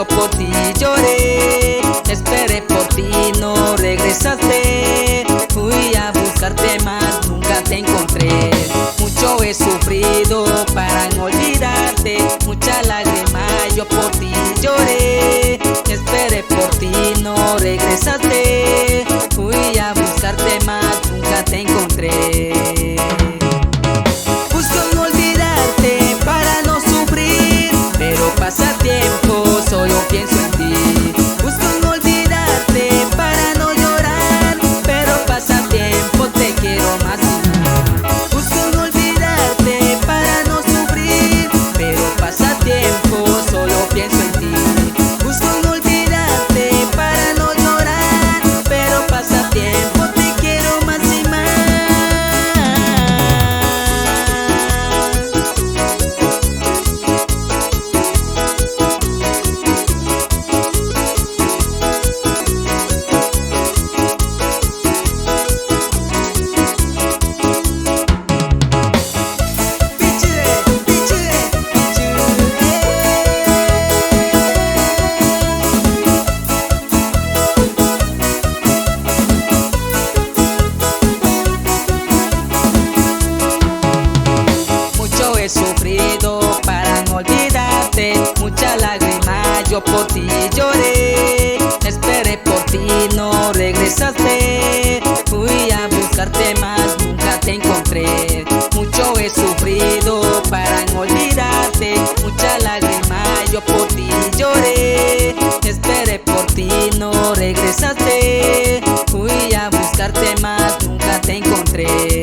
yo por ti lloré. Esperé por ti, no regresaste. Fui a buscarte más, nunca te encontré. Mucho he sufrido para no olvidarte. Mucha lágrima yo por ti lloré. Esperé por ti, no regresaste. Fui a buscarte más, nunca te encontré. Busco no olvidarte para no sufrir, pero pasa tiempo, solo pienso en ti. Busco no olvidarte para no llorar, pero pasa tiempo, te quiero más y más. Busco no olvidarte para no sufrir, pero pasa tiempo, solo pienso en ti. Busco no olvidarte para no llorar, pero pasa tiempo, te quiero más y más. He sufrido para no olvidarte, mucha lágrima yo por ti lloré. Esperé por ti, no regresaste. Fui a buscarte más, nunca te encontré. Mucho he sufrido para no olvidarte, mucha lágrima yo por ti lloré. Esperé por ti, no regresaste. Fui a buscarte más, nunca te encontré.